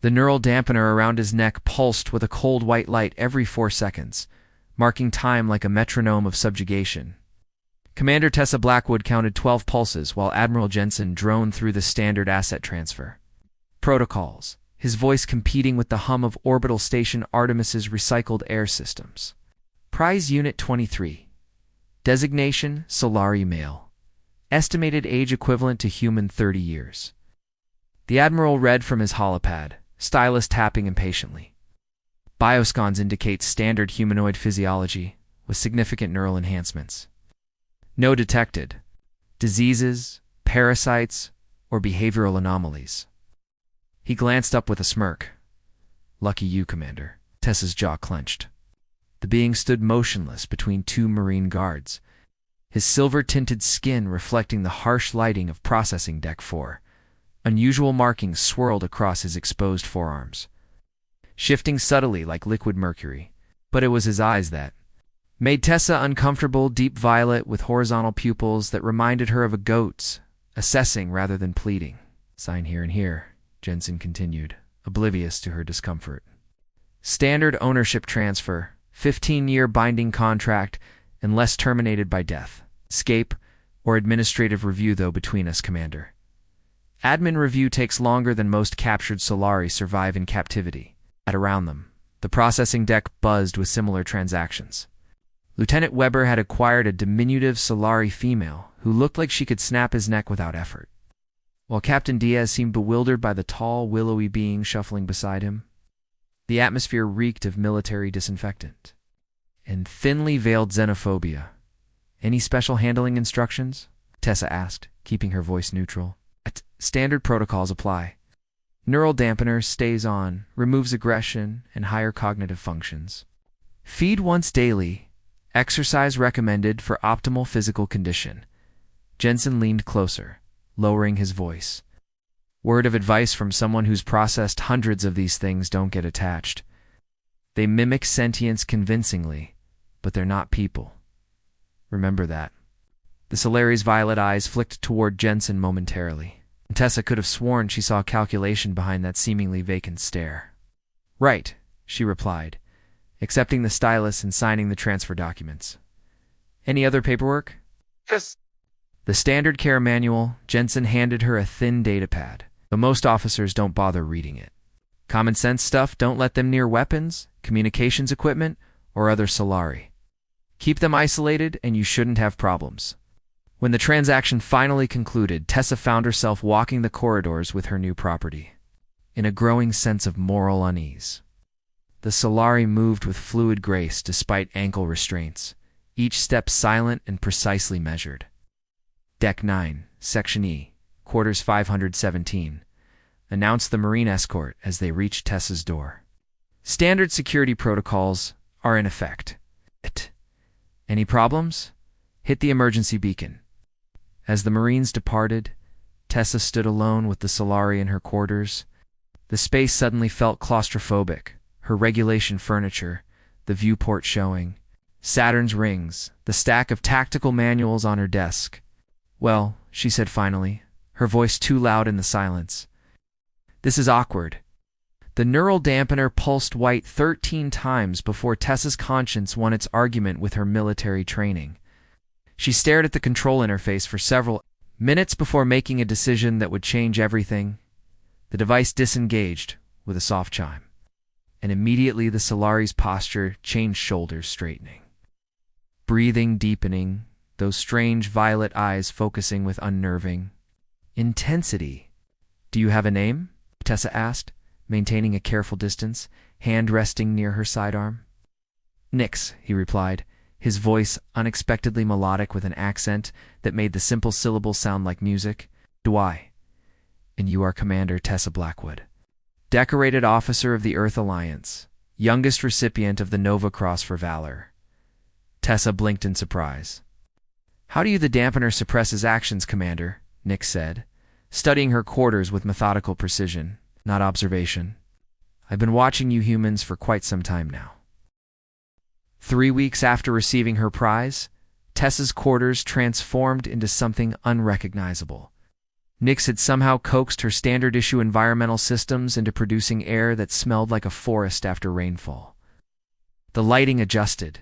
The neural dampener around his neck pulsed with a cold white light every 4 seconds, marking time like a metronome of subjugation. Commander Tessa Blackwood counted 12 pulses while Admiral Jensen droned through the standard asset transfer. Protocols, his voice competing with the hum of Orbital Station Artemis's recycled air systems. Prize Unit 23. Designation, Solari male. Estimated age equivalent to human 30 years. The Admiral read from his holopad, stylus tapping impatiently. Bioscans indicate standard humanoid physiology, with significant neural enhancements. No detected diseases, parasites, or behavioral anomalies. He glanced up with a smirk. Lucky you, Commander. Tessa's jaw clenched. The being stood motionless between 2 Marine guards, his silver-tinted skin reflecting the harsh lighting of Processing Deck 4. Unusual markings swirled across his exposed forearms, shifting subtly like liquid mercury. But it was his eyes that made Tessa uncomfortable, deep violet with horizontal pupils that reminded her of a goat's, assessing rather than pleading. Sign here and here, Jensen continued, oblivious to her discomfort. Standard ownership transfer, 15-year binding contract, unless terminated by death. Escape or administrative review, though, between us, Commander. Admin review takes longer than most captured Solari survive in captivity. At around them, the processing deck buzzed with similar transactions. Lieutenant Weber had acquired a diminutive Solari female who looked like she could snap his neck without effort, while Captain Diaz seemed bewildered by the tall, willowy being shuffling beside him. The atmosphere reeked of military disinfectant and thinly veiled xenophobia. Any special handling instructions? Tessa asked, keeping her voice neutral. Standard protocols apply. Neural dampener stays on, removes aggression and higher cognitive functions. Feed once daily. Exercise recommended for optimal physical condition. Jensen leaned closer, lowering his voice. Word of advice from someone who's processed hundreds of these things: don't get attached. They mimic sentience convincingly, but they're not people. Remember that. The Solari's violet eyes flicked toward Jensen momentarily. Tessa could have sworn she saw calculation behind that seemingly vacant stare. Right, she replied, accepting the stylus and signing the transfer documents. Any other paperwork? Yes. The standard care manual. Jensen handed her a thin datapad, but most officers don't bother reading it. Common sense stuff: don't let them near weapons, communications equipment, or other Solari. Keep them isolated and you shouldn't have problems. When the transaction finally concluded, Tessa found herself walking the corridors with her new property, in a growing sense of moral unease. The Solari moved with fluid grace despite ankle restraints, each step silent and precisely measured. Deck 9, Section E, Quarters 517, announced the Marine escort as they reached Tessa's door. Standard security protocols are in effect. Any problems? Hit the emergency beacon. As the Marines departed, Tessa stood alone with the Solari in her quarters. The space suddenly felt claustrophobic, her regulation furniture, the viewport showing, Saturn's rings, the stack of tactical manuals on her desk. Well, she said finally, her voice too loud in the silence. This is awkward. The neural dampener pulsed white 13 times before Tessa's conscience won its argument with her military training. She stared at the control interface for several minutes before making a decision that would change everything. The device disengaged with a soft chime, and immediately the Solari's posture changed, shoulders straightening. Breathing deepening, those strange violet eyes focusing with unnerving intensity. Do you have a name? Tessa asked, maintaining a careful distance, hand resting near her sidearm. Nix, he replied, his voice unexpectedly melodic with an accent that made the simple syllables sound like music. Do I? And you are Commander Tessa Blackwood, decorated officer of the Earth Alliance, youngest recipient of the Nova Cross for Valor. Tessa blinked in surprise. How do you the dampener suppress his actions, Commander? Nix said, studying her quarters with methodical precision, not observation. I've been watching you humans for quite some time now. 3 weeks after receiving her prize, Tessa's quarters transformed into something unrecognizable. Nyx had somehow coaxed her standard-issue environmental systems into producing air that smelled like a forest after rainfall. The lighting adjusted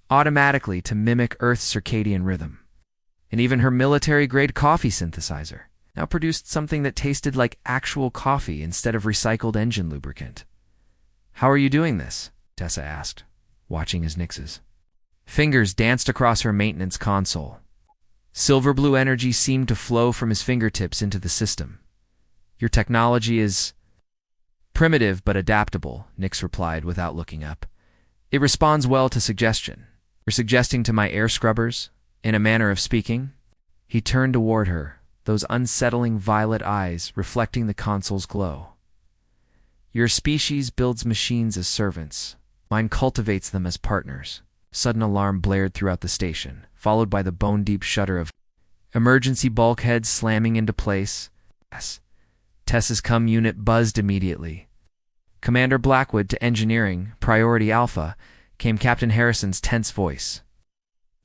automatically to mimic Earth's circadian rhythm. And even her military-grade coffee synthesizer now produced something that tasted like actual coffee instead of recycled engine lubricant. "How are you doing this?" Tessa asked, watching as Nyx's fingers danced across her maintenance console. Silver blue energy seemed to flow from his fingertips into the system. "Your technology is primitive but adaptable," Nyx replied without looking up. "It responds well to suggestion. You're suggesting to my air scrubbers, in a manner of speaking?" He turned toward her, those unsettling violet eyes reflecting the console's glow. "Your species builds machines as servants. Mine cultivates them as partners." Sudden alarm blared throughout the station, followed by the bone-deep shudder of emergency bulkheads slamming into place. Yes. Tessa's cum unit buzzed immediately. "Commander Blackwood to engineering, priority Alpha," came Captain Harrison's tense voice.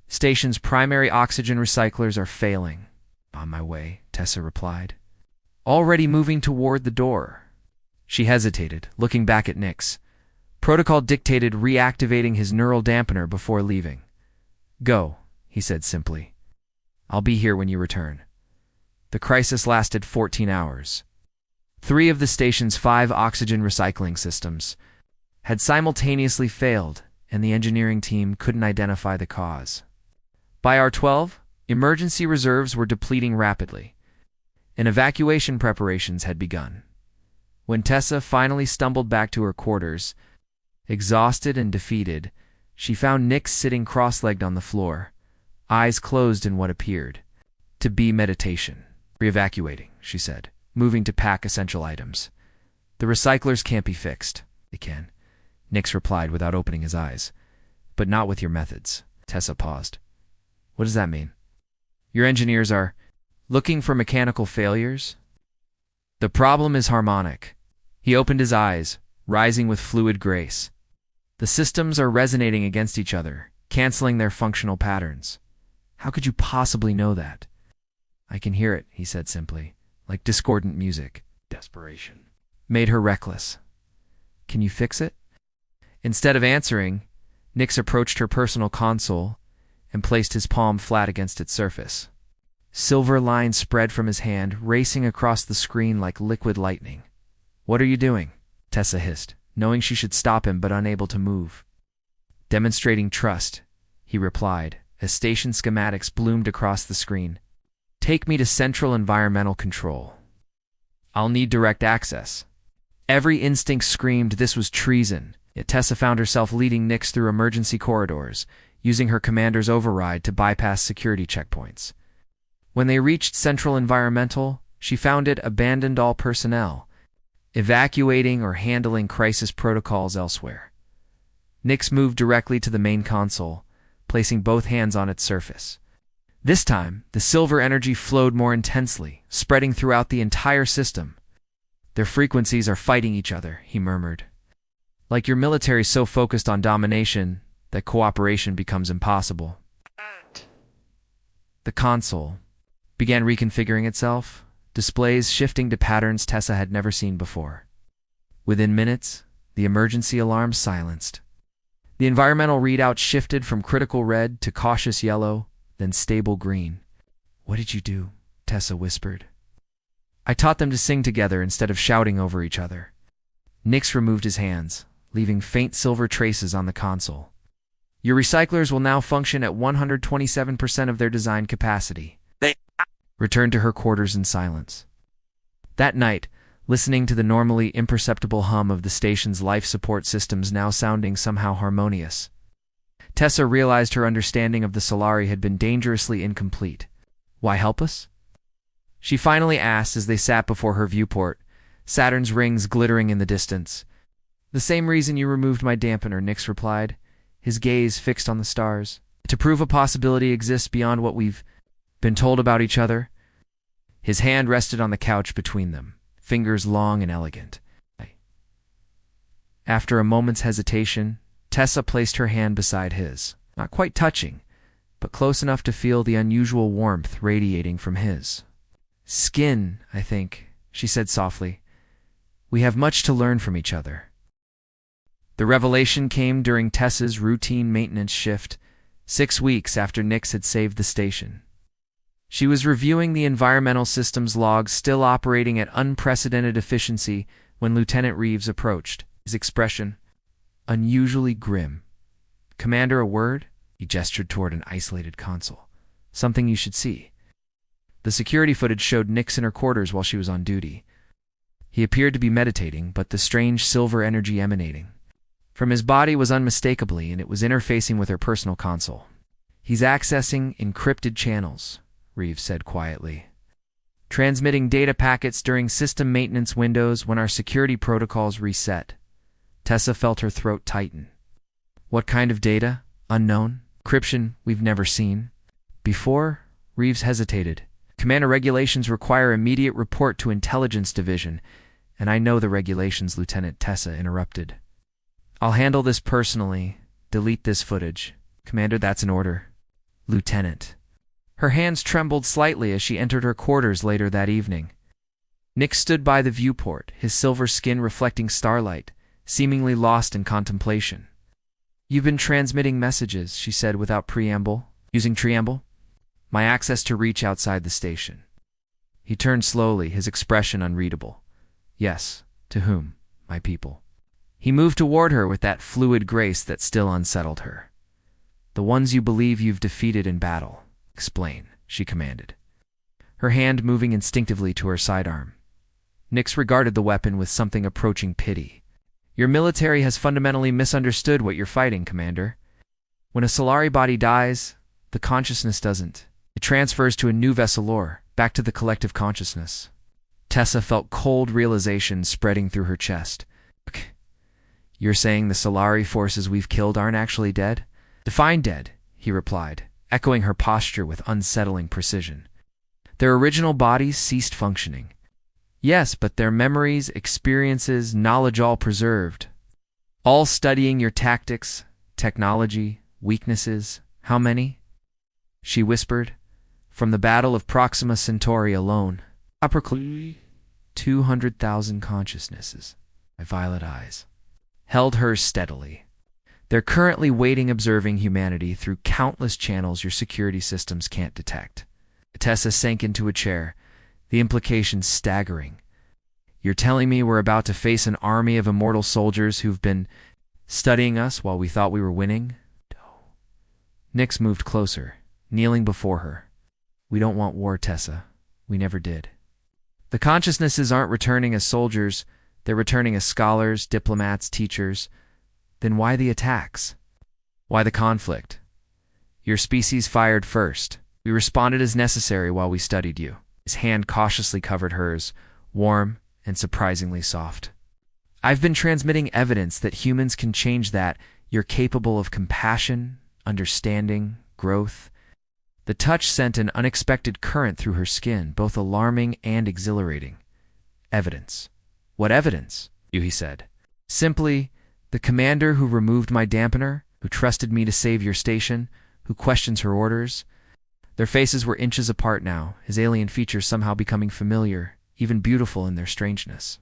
"Station's primary oxygen recyclers are failing." "On my way," Tessa replied, already moving toward the door. She hesitated, looking back at Nyx. Protocol dictated reactivating his neural dampener before leaving. "Go," he said simply. "I'll be here when you return." The crisis lasted 14 hours. 3 of the station's 5 oxygen recycling systems had simultaneously failed, and the engineering team couldn't identify the cause. By R12, emergency reserves were depleting rapidly, and evacuation preparations had begun. When Tessa finally stumbled back to her quarters, exhausted and defeated, she found Nyx sitting cross-legged on the floor, eyes closed in what appeared to be meditation. "Re-evacuating," she said, moving to pack essential items. "The recyclers can't be fixed." "They can," Nyx replied without opening his eyes. "But not with your methods." Tessa paused. "What does that mean?" "Your engineers are looking for mechanical failures?" "The problem is harmonic." He opened his eyes, rising with fluid grace. "The systems are resonating against each other, canceling their functional patterns." "How could you possibly know that?" "I can hear it," he said simply, like discordant music. Desperation made her reckless. "Can you fix it?" Instead of answering, Nyx approached her personal console and placed his palm flat against its surface. Silver lines spread from his hand, racing across the screen like liquid lightning. "What are you doing?" Tessa hissed, knowing she should stop him but unable to move. "Demonstrating trust," he replied, as station schematics bloomed across the screen. "Take me to Central Environmental Control. I'll need direct access." Every instinct screamed this was treason, yet Tessa found herself leading Nyx through emergency corridors, using her commander's override to bypass security checkpoints. When they reached Central Environmental, she found it abandoned all personnel, evacuating or handling crisis protocols elsewhere. Nyx moved directly to the main console, placing both hands on its surface. This time, the silver energy flowed more intensely, spreading throughout the entire system. "Their frequencies are fighting each other," he murmured. "Like your military so focused on domination that cooperation becomes impossible." The console began reconfiguring itself, displays shifting to patterns Tessa had never seen before. Within minutes, the emergency alarm silenced. The environmental readout shifted from critical red to cautious yellow, then stable green. "What did you do?" Tessa whispered. "I taught them to sing together instead of shouting over each other." Nyx removed his hands, leaving faint silver traces on the console. "Your recyclers will now function at 127% of their design capacity." They returned to her quarters in silence. That night, listening to the normally imperceptible hum of the station's life support systems now sounding somehow harmonious, Tessa realized her understanding of the Solari had been dangerously incomplete. "Why help us?" she finally asked as they sat before her viewport, Saturn's rings glittering in the distance. "The same reason you removed my dampener," Nyx replied, his gaze fixed on the stars. "To prove a possibility exists beyond what we've been told about each other." His hand rested on the couch between them, fingers long and elegant. After a moment's hesitation, Tessa placed her hand beside his, not quite touching, but close enough to feel the unusual warmth radiating from his. Skin, I think, she said softly. We have much to learn from each other. The revelation came during Tessa's routine maintenance shift, 6 weeks after Nix had saved the station. She was reviewing the environmental systems logs still operating at unprecedented efficiency when Lieutenant Reeves approached, his expression unusually grim. Commander, a word? He gestured toward an isolated console. Something you should see. The security footage showed Nix in her quarters while she was on duty. He appeared to be meditating, but the strange silver energy emanating from his body was unmistakably, and it was interfacing with her personal console. He's accessing encrypted channels, Reeves said quietly. Transmitting data packets during system maintenance windows when our security protocols reset. Tessa felt her throat tighten. What kind of data? Unknown? Encryption we've never seen before? Reeves hesitated. Commander, regulations require immediate report to Intelligence Division, and I know the regulations, Lieutenant. Tessa interrupted. I'll handle this personally. Delete this footage. Commander, that's an order. Lieutenant. Her hands trembled slightly as she entered her quarters later that evening. Nick stood by the viewport, his silver skin reflecting starlight, seemingly lost in contemplation. You've been transmitting messages, she said without preamble. Using preamble? My access to reach outside the station. He turned slowly, his expression unreadable. Yes, to whom? My people. He moved toward her with that fluid grace that still unsettled her. The ones you believe you've defeated in battle. Explain, she commanded, her hand moving instinctively to her sidearm. Nix regarded the weapon with something approaching pity. Your military has fundamentally misunderstood what you're fighting, Commander. When a Solari body dies, the consciousness doesn't. It transfers to a new Vesselor, back to the collective consciousness. Tessa felt cold realization spreading through her chest. You're saying the Solari forces we've killed aren't actually dead? Define dead, he replied, echoing her posture with unsettling precision. Their original bodies ceased functioning. Yes, but their memories, experiences, knowledge all preserved. All studying your tactics, technology, weaknesses. How many? She whispered. From the Battle of Proxima Centauri alone. 200,000 consciousnesses. My violet eyes held hers steadily. They're currently waiting, observing humanity through countless channels your security systems can't detect. Tessa sank into a chair, the implications staggering. You're telling me we're about to face an army of immortal soldiers who've been studying us while we thought we were winning? Nix moved closer, kneeling before her. We don't want war, Tessa. We never did. The consciousnesses aren't returning as soldiers. They're returning as scholars, diplomats, teachers. Then why the attacks? Why the conflict? Your species fired first. We responded as necessary while we studied you. His hand cautiously covered hers, warm and surprisingly soft. I've been transmitting evidence that humans can change that. You're capable of compassion, understanding, growth. The touch sent an unexpected current through her skin, both alarming and exhilarating. Evidence. What evidence? He said. Simply, the commander who removed my dampener, who trusted me to save your station, who questions her orders. Their faces were inches apart now, his alien features somehow becoming familiar, even beautiful in their strangeness.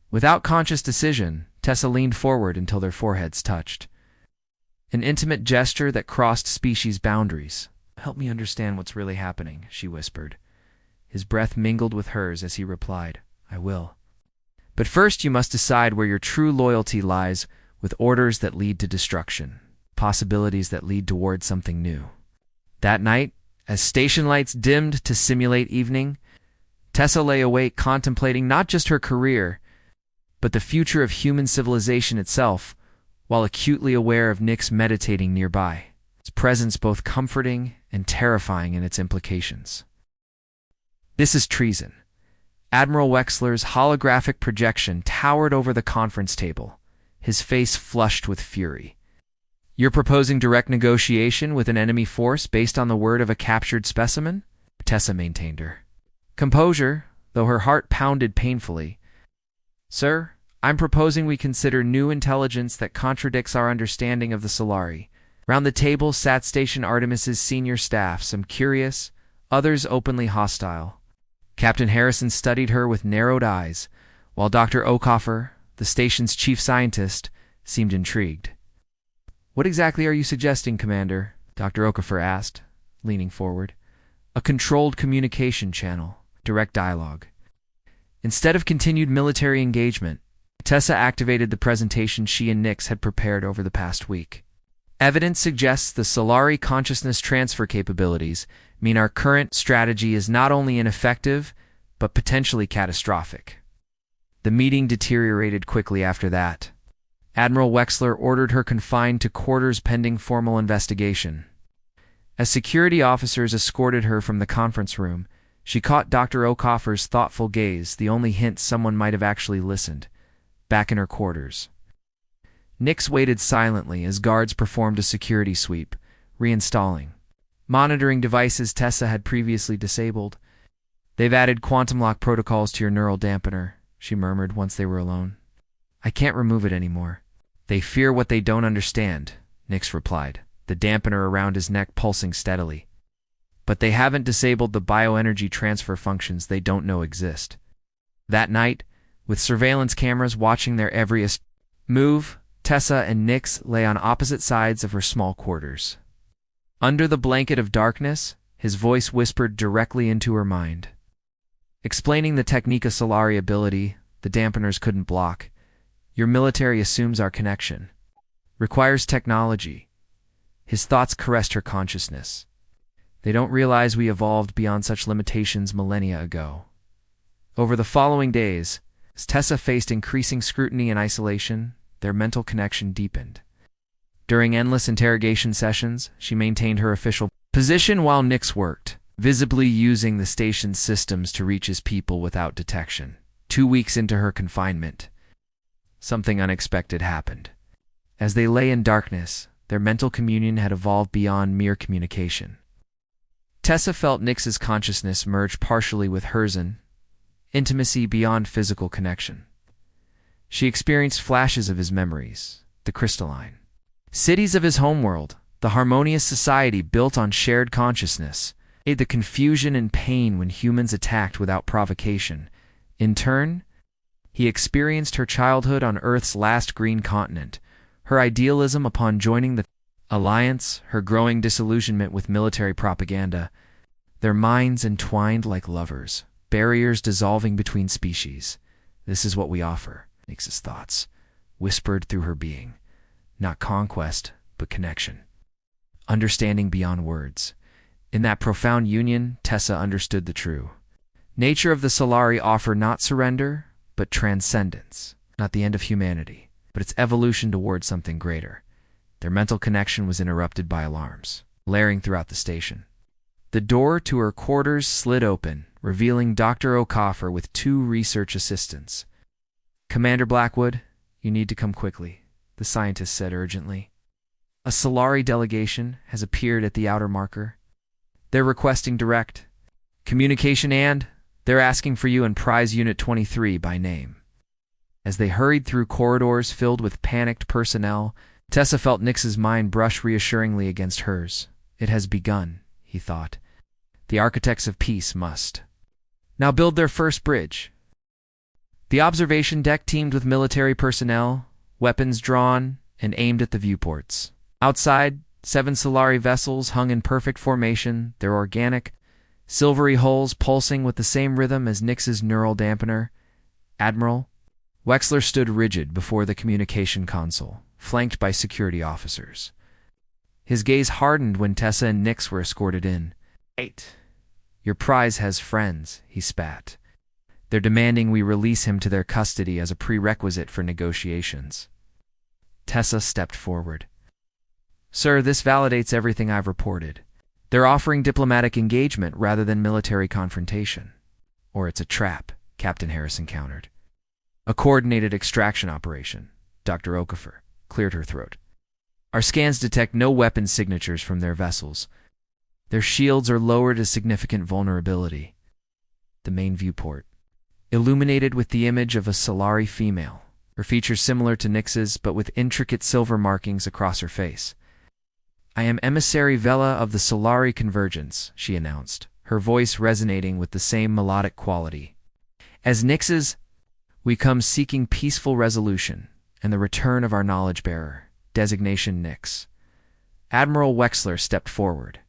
Without conscious decision, Tessa leaned forward until their foreheads touched. An intimate gesture that crossed species boundaries. Help me understand what's really happening, she whispered. His breath mingled with hers as he replied, I will. But first you must decide where your true loyalty lies, with orders that lead to destruction, possibilities that lead toward something new. That night, as station lights dimmed to simulate evening, Tessa lay awake contemplating not just her career, but the future of human civilization itself, while acutely aware of Nix meditating nearby, his presence both comforting and terrifying in its implications. This is treason. Admiral Wexler's holographic projection towered over the conference table, his face flushed with fury. You're proposing direct negotiation with an enemy force based on the word of a captured specimen? Tessa maintained her composure, though her heart pounded painfully. Sir, I'm proposing we consider new intelligence that contradicts our understanding of the Solari. Round the table sat Station Artemis's senior staff, some curious, others openly hostile. Captain Harrison studied her with narrowed eyes, while Dr. Okafor, the station's chief scientist, seemed intrigued. "What exactly are you suggesting, Commander?" Dr. Okafor asked, leaning forward. "A controlled communication channel, direct dialogue." Instead of continued military engagement, Tessa activated the presentation she and Nix had prepared over the past week. Evidence suggests the Solari consciousness transfer capabilities mean our current strategy is not only ineffective, but potentially catastrophic. The meeting deteriorated quickly after that. Admiral Wexler ordered her confined to quarters pending formal investigation. As security officers escorted her from the conference room, she caught Dr. Okafor's thoughtful gaze, the only hint someone might have actually listened, back in her quarters. Nix waited silently as guards performed a security sweep, reinstalling monitoring devices Tessa had previously disabled. "They've added quantum lock protocols to your neural dampener," she murmured once they were alone. "I can't remove it anymore." "They fear what they don't understand," Nix replied, the dampener around his neck pulsing steadily. "But they haven't disabled the bioenergy transfer functions they don't know exist." That night, with surveillance cameras watching their every move, Tessa and Nix lay on opposite sides of her small quarters. Under the blanket of darkness, his voice whispered directly into her mind. Explaining the Technica Solari ability the dampeners couldn't block. "Your military assumes our connection. Requires technology." His thoughts caressed her consciousness. "They don't realize we evolved beyond such limitations millennia ago." Over the following days, as Tessa faced increasing scrutiny and isolation, their mental connection deepened. During endless interrogation sessions, she maintained her official position while Nix worked, visibly using the station's systems to reach his people without detection. 2 weeks into her confinement, something unexpected happened. As they lay in darkness, their mental communion had evolved beyond mere communication. Tessa felt Nix's consciousness merge partially with hers, intimacy beyond physical connection. She experienced flashes of his memories, the crystalline cities of his homeworld, the harmonious society built on shared consciousness, the confusion and pain when humans attacked without provocation. In turn, he experienced her childhood on Earth's last green continent, her idealism upon joining the Alliance, her growing disillusionment with military propaganda, their minds entwined like lovers, barriers dissolving between species. "This is what we offer," Nix's thoughts whispered through her being. "Not conquest, but connection. Understanding beyond words." In that profound union, Tessa understood the true nature of the Solari offer: not surrender, but transcendence. Not the end of humanity, but its evolution towards something greater. Their mental connection was interrupted by alarms, blaring throughout the station. The door to her quarters slid open, revealing Dr. Okafor with 2 research assistants. "Commander Blackwood, you need to come quickly," the scientist said urgently. "A Solari delegation has appeared at the outer marker. They're requesting direct communication and they're asking for you in Prize Unit 23 by name." As they hurried through corridors filled with panicked personnel, Tessa felt Nix's mind brush reassuringly against hers. "It has begun," he thought. "The architects of peace must now build their first bridge." The observation deck teemed with military personnel, weapons drawn and aimed at the viewports. Outside, 7 Solari vessels hung in perfect formation, their organic, silvery hulls pulsing with the same rhythm as Nix's neural dampener. Admiral Wexler stood rigid before the communication console, flanked by security officers. His gaze hardened when Tessa and Nix were escorted in. "Wait. Your prize has friends," he spat. "They're demanding we release him to their custody as a prerequisite for negotiations." Tessa stepped forward. "Sir, this validates everything I've reported. They're offering diplomatic engagement rather than military confrontation." "Or it's a trap," Captain Harrison countered. "A coordinated extraction operation," Dr. Okafor cleared her throat. "Our scans detect no weapon signatures from their vessels. Their shields are lowered as significant vulnerability." The main viewport, illuminated with the image of a Solari female, her features similar to Nix's but with intricate silver markings across her face. "I am Emissary Vela of the Solari Convergence," she announced, her voice resonating with the same melodic quality. As Nyx's, we come seeking peaceful resolution and the return of our knowledge-bearer, designation Nyx. Admiral Wexler stepped forward.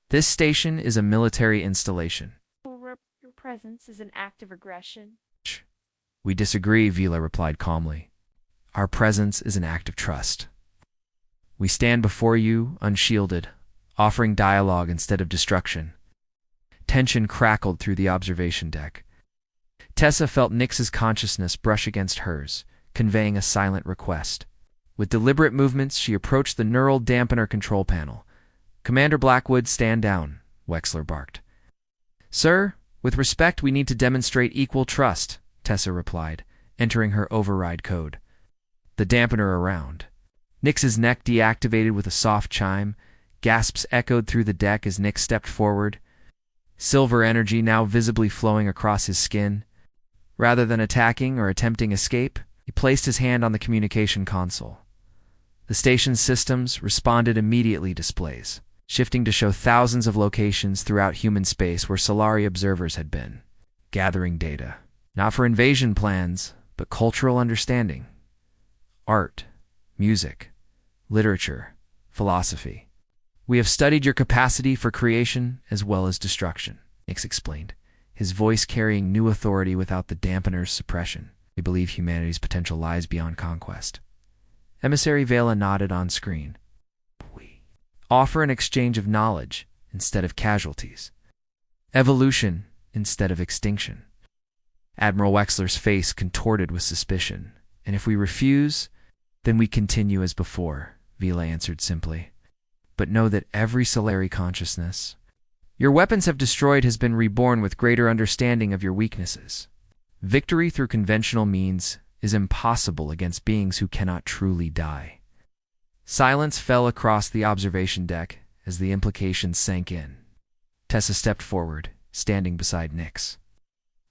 This station is a military installation. Your presence is an act of aggression. We disagree, Vila replied calmly. Our presence is an act of trust. We stand before you, unshielded, offering dialogue instead of destruction. Tension crackled through the observation deck. Tessa felt Nyx's consciousness brush against hers, conveying a silent request. With deliberate movements, she approached the neural dampener control panel. Commander Blackwood, stand down, Wexler barked. Sir, with respect, we need to demonstrate equal trust, Tessa replied, entering her override code. The dampener around. Nyx's neck deactivated with a soft chime. Gasps echoed through the deck as Nyx stepped forward. Silver energy now visibly flowing across his skin. Rather than attacking or attempting escape, he placed his hand on the communication console. The station's systems responded immediately displays, shifting to show thousands of locations throughout human space where Solari observers had been, gathering data, not for invasion plans, but cultural understanding. Art, music, literature, philosophy. We have studied your capacity for creation as well as destruction, Nyx explained, his voice carrying new authority without the dampener's suppression. We believe humanity's potential lies beyond conquest. Emissary Vela nodded on screen. We offer an exchange of knowledge instead of casualties. Evolution instead of extinction. Admiral Wexler's face contorted with suspicion. And if we refuse, then we continue as before, Vela answered simply. But know that every Solari consciousness your weapons have destroyed has been reborn with greater understanding of your weaknesses. Victory through conventional means is impossible against beings who cannot truly die. Silence fell across the observation deck as the implications sank in. Tessa stepped forward, standing beside Nyx.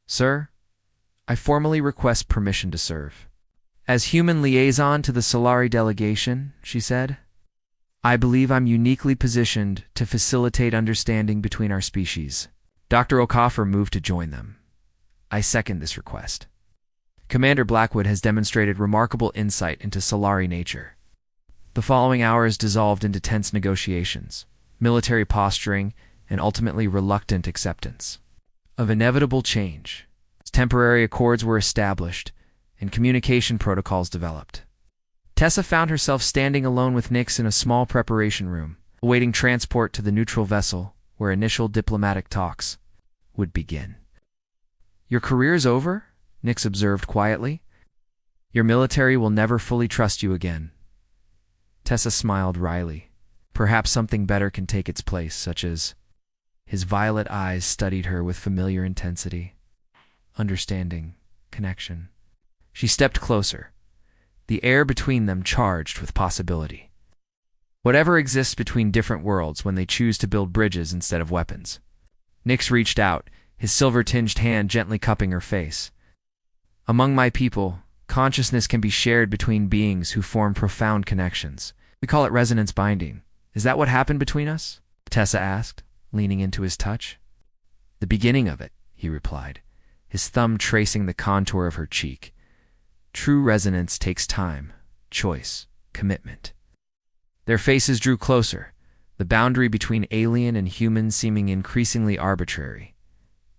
Sir, I formally request permission to serve. As human liaison to the Solari delegation, she said, I believe I'm uniquely positioned to facilitate understanding between our species. Dr. Okafor moved to join them. I second this request. Commander Blackwood has demonstrated remarkable insight into Solari nature. The following hours dissolved into tense negotiations, military posturing, and ultimately reluctant acceptance of inevitable change. Temporary accords were established, and communication protocols developed. Tessa found herself standing alone with Nyx in a small preparation room, awaiting transport to the neutral vessel where initial diplomatic talks would begin. Your career's over? Nyx observed quietly. Your military will never fully trust you again. Tessa smiled wryly. Perhaps something better can take its place, such as... His violet eyes studied her with familiar intensity. Understanding, connection. She stepped closer, the air between them charged with possibility. Whatever exists between different worlds when they choose to build bridges instead of weapons. Nyx reached out, his silver-tinged hand gently cupping her face. Among my people, consciousness can be shared between beings who form profound connections. We call it resonance binding. Is that what happened between us? Tessa asked, leaning into his touch. The beginning of it, he replied, his thumb tracing the contour of her cheek. True resonance takes time, choice, commitment. Their faces drew closer, the boundary between alien and human seeming increasingly arbitrary.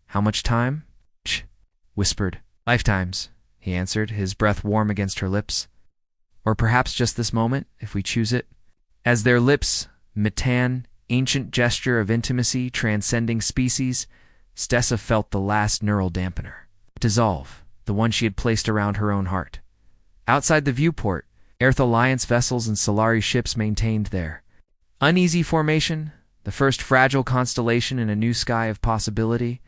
How much time? Shh, whispered. Lifetimes, he answered, his breath warm against her lips. Or perhaps just this moment, if we choose it. As their lips met an ancient gesture of intimacy transcending species, Tessa felt the last neural dampener dissolve, the one she had placed around her own heart. Outside the viewport, Earth Alliance vessels and Solari ships maintained their uneasy formation, the first fragile constellation in a new sky of possibility.